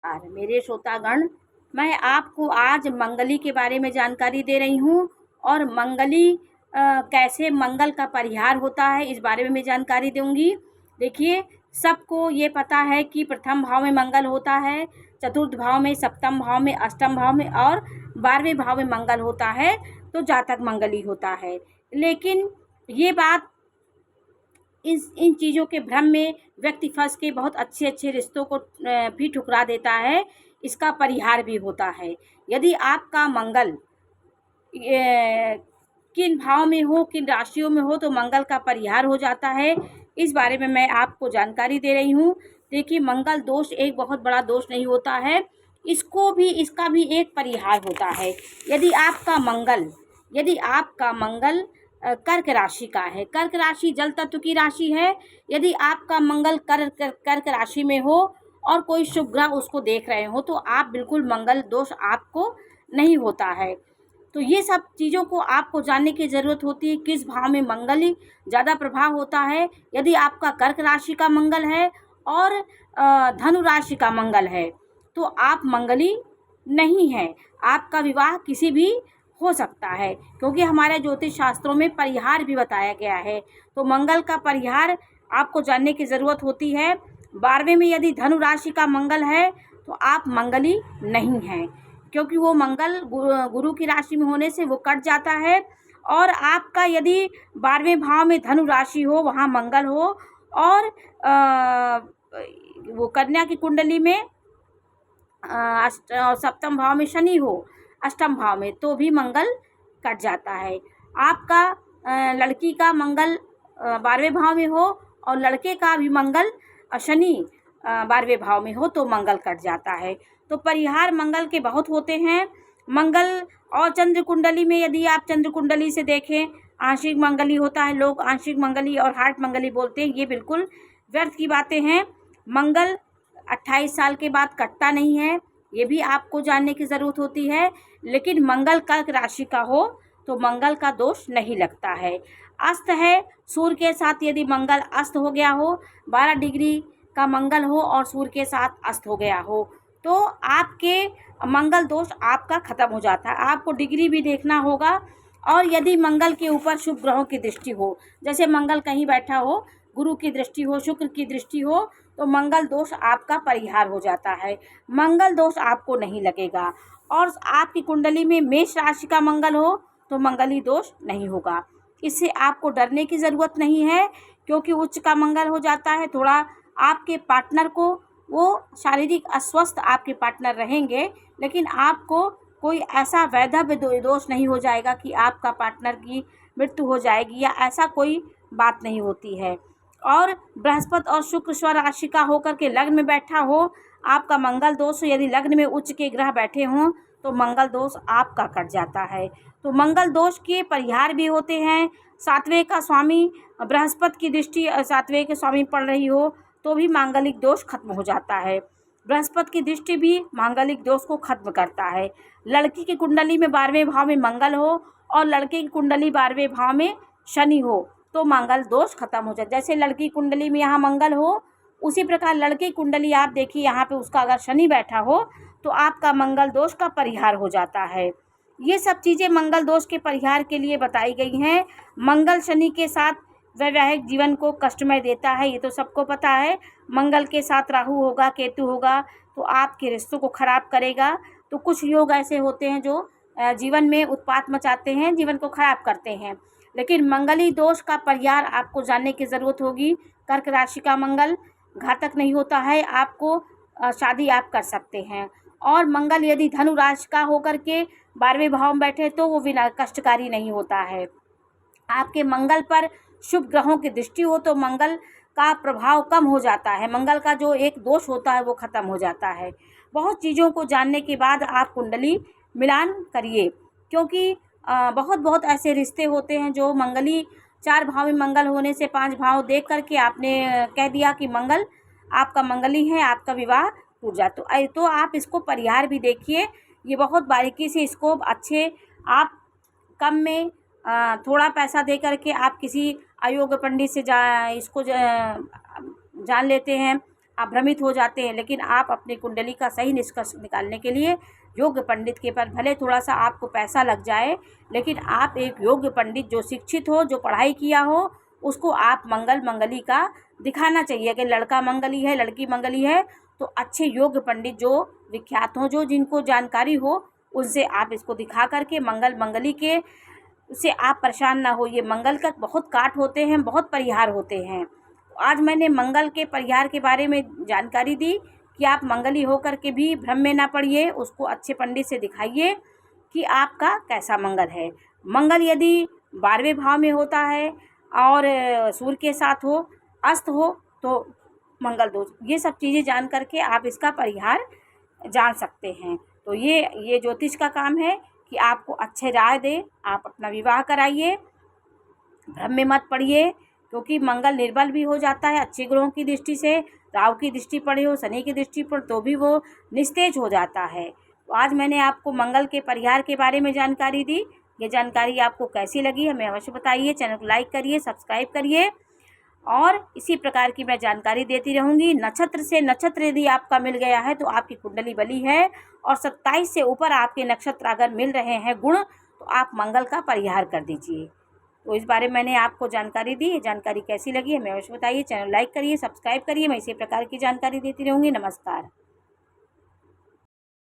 और मेरे श्रोतागण, मैं आपको आज मंगली के बारे में जानकारी दे रही हूँ और मंगली कैसे मंगल का परिहार होता है इस बारे में मैं जानकारी दूंगी। देखिए, सबको ये पता है कि प्रथम भाव में मंगल होता है, चतुर्थ भाव में, सप्तम भाव में, अष्टम भाव में और 12वें भाव में मंगल होता है, तो जातक मंगली होता है। लेकिन ये बात इन चीज़ों के भ्रम में व्यक्ति फंस के बहुत अच्छे अच्छे रिश्तों को भी ठुकरा देता है। इसका परिहार भी होता है। यदि आपका मंगल किन भाव में हो, किन राशियों में हो, तो मंगल का परिहार हो जाता है। इस बारे में मैं आपको जानकारी दे रही हूँ। देखिए, मंगल दोष एक बहुत बड़ा दोष नहीं होता है, इसका भी एक परिहार होता है। यदि आपका मंगल कर्क राशि का है, कर्क राशि जल तत्व की राशि है। यदि आपका मंगल कर्क राशि में हो और कोई शुभ ग्रह उसको देख रहे हो, तो आप बिल्कुल मंगल दोष आपको नहीं होता है। तो ये सब चीज़ों को आपको जानने की ज़रूरत होती है, किस भाव में मंगल ज़्यादा प्रभाव होता है। यदि आपका कर्क राशि का मंगल है और धनु राशि का मंगल है, तो आप मंगली नहीं हैं। आपका विवाह किसी भी हो सकता है, क्योंकि हमारे ज्योतिष शास्त्रों में परिहार भी बताया गया है। तो मंगल का परिहार आपको जानने की ज़रूरत होती है। 12वें में यदि धनु राशि का मंगल है, तो आप मंगली नहीं हैं, क्योंकि वो मंगल गुरु की राशि में होने से वो कट जाता है। और आपका यदि 12वें भाव में धनु राशि हो, वहाँ मंगल हो और वो कन्या की कुंडली में सप्तम भाव में शनि हो, अष्टम भाव में, तो भी मंगल कट जाता है। आपका लड़की का मंगल 12वें भाव में हो और लड़के का भी मंगल शनि 12वें भाव में हो, तो मंगल कट जाता है। तो परिहार मंगल के बहुत होते हैं। मंगल और चंद्र कुंडली में यदि आप चंद्र कुंडली से देखें, आंशिक मंगली होता है, लोग आंशिक मंगली और हार्ट मंगली बोलते हैं, ये बिल्कुल व्यर्थ की बातें हैं। मंगल 28 साल के बाद कटता नहीं है, ये भी आपको जानने की ज़रूरत होती है। लेकिन मंगल कर्क राशि का हो तो मंगल का दोष नहीं लगता है। अस्त है, सूर्य के साथ यदि मंगल अस्त हो गया हो, 12 डिग्री का मंगल हो और सूर्य के साथ अस्त हो गया हो, तो आपके मंगल दोष आपका ख़त्म हो जाता है। आपको डिग्री भी देखना होगा। और यदि मंगल के ऊपर शुभ ग्रहों की दृष्टि हो, जैसे मंगल कहीं बैठा हो, गुरु की दृष्टि हो, शुक्र की दृष्टि हो, तो मंगल दोष आपका परिहार हो जाता है। मंगल दोष आपको नहीं लगेगा। और आपकी कुंडली में मेष राशि का मंगल हो, तो मंगली दोष नहीं होगा। इससे आपको डरने की ज़रूरत नहीं है, क्योंकि उच्च का मंगल हो जाता है। थोड़ा आपके पार्टनर को वो शारीरिक अस्वस्थ आपके पार्टनर रहेंगे, लेकिन आपको कोई ऐसा वैधव्य दोष नहीं हो जाएगा कि आपका पार्टनर की मृत्यु हो जाएगी, या ऐसा कोई बात नहीं होती है। और बृहस्पति और शुक्र स्व राशि का होकर के लग्न में बैठा हो, आपका मंगल दोष, यदि लग्न में उच्च के ग्रह बैठे हों, तो मंगल दोष आपका कट जाता है। तो मंगल दोष के परिहार भी होते हैं। 7वें का स्वामी बृहस्पति की दृष्टि 7वें के स्वामी पड़ रही हो, तो भी मांगलिक दोष खत्म हो जाता है। बृहस्पति की दृष्टि भी मांगलिक दोष को खत्म करता है। लड़की की कुंडली में 12वें भाव में मंगल हो और लड़के की कुंडली 12वें भाव में शनि हो, तो मंगल दोष खत्म हो जाए। जैसे लड़की कुंडली में यहाँ मंगल हो, उसी प्रकार लड़के की कुंडली आप देखिए, यहाँ पे उसका अगर शनि बैठा हो, तो आपका मंगल दोष का परिहार हो जाता है। ये सब चीज़ें मंगल दोष के परिहार के लिए बताई गई हैं। मंगल शनि के साथ वैवाहिक जीवन को कष्टमय देता है, ये तो सबको पता है। मंगल के साथ राहु होगा, केतु होगा, तो आपके रिश्तों को खराब करेगा। तो कुछ योग ऐसे होते हैं जो जीवन में उत्पात मचाते हैं, जीवन को खराब करते हैं। लेकिन मंगली दोष का परिहार आपको जानने की ज़रूरत होगी। कर्क राशि का मंगल घातक नहीं होता है, आपको शादी आप कर सकते हैं। और मंगल यदि धनु राशि का होकर के 12वें भाव में बैठे, तो वो बिना कष्टकारी नहीं होता है। आपके मंगल पर शुभ ग्रहों की दृष्टि हो, तो मंगल का प्रभाव कम हो जाता है, मंगल का जो एक दोष होता है वो ख़त्म हो जाता है। बहुत चीज़ों को जानने के बाद आप कुंडली मिलान करिए, क्योंकि बहुत ऐसे रिश्ते होते हैं जो मंगली 4 भाव में मंगल होने से 5 भाव देख करके आपने कह दिया कि मंगल आपका मंगली है, आपका विवाह टूट जाए। तो आप इसको परिहार भी देखिए, ये बहुत बारीकी से इसको अच्छे आप कम में थोड़ा पैसा दे करके आप किसी अयोग्य पंडित से इसको जान लेते हैं, आप भ्रमित हो जाते हैं। लेकिन आप अपनी कुंडली का सही निष्कर्ष निकालने के लिए योग्य पंडित के पास, भले थोड़ा सा आपको पैसा लग जाए, लेकिन आप एक योग्य पंडित जो शिक्षित हो, जो पढ़ाई किया हो, उसको आप मंगली का दिखाना चाहिए। अगर लड़का मंगली है, लड़की मंगली है, तो अच्छे योग्य पंडित जो विख्यात हों, जो जिनको जानकारी हो, उनसे आप इसको दिखा करके मंगली के उससे आप परेशान ना होइए। मंगल का बहुत काट होते हैं, बहुत परिहार होते हैं। तो आज मैंने मंगल के परिहार के बारे में जानकारी दी कि आप मंगली होकर के भी भ्रम में ना पड़िए, उसको अच्छे पंडित से दिखाइए कि आपका कैसा मंगल है। मंगल यदि 12वें भाव में होता है और सूर्य के साथ हो, अस्त हो, तो मंगल दोष, ये सब चीज़ें जान करके आप इसका परिहार जान सकते हैं। तो ये ज्योतिष का काम है कि आपको अच्छे राय दे, आप अपना विवाह कराइए, भ्रम में मत पड़िए, क्योंकि मंगल निर्बल भी हो जाता है अच्छे ग्रहों की दृष्टि से। राहु की दृष्टि पड़े हो, शनि की दृष्टि पर, तो भी वो निस्तेज हो जाता है। तो आज मैंने आपको मंगल के परिहार के बारे में जानकारी दी। ये जानकारी आपको कैसी लगी हमें अवश्य बताइए। चैनल को लाइक करिए, सब्सक्राइब करिए, और इसी प्रकार की मैं जानकारी देती रहूँगी। नक्षत्र से नक्षत्र यदि आपका मिल गया है तो आपकी कुंडली बली है, और 27 से ऊपर आपके नक्षत्र अगर मिल रहे हैं गुण, तो आप मंगल का परिहार कर दीजिए। तो इस बारे में मैंने आपको जानकारी दी। ये जानकारी कैसी लगी हमें अवश्य बताइए। चैनल लाइक करिए, सब्सक्राइब करिए। मैं इसी प्रकार की जानकारी देती रहूँगी। नमस्कार।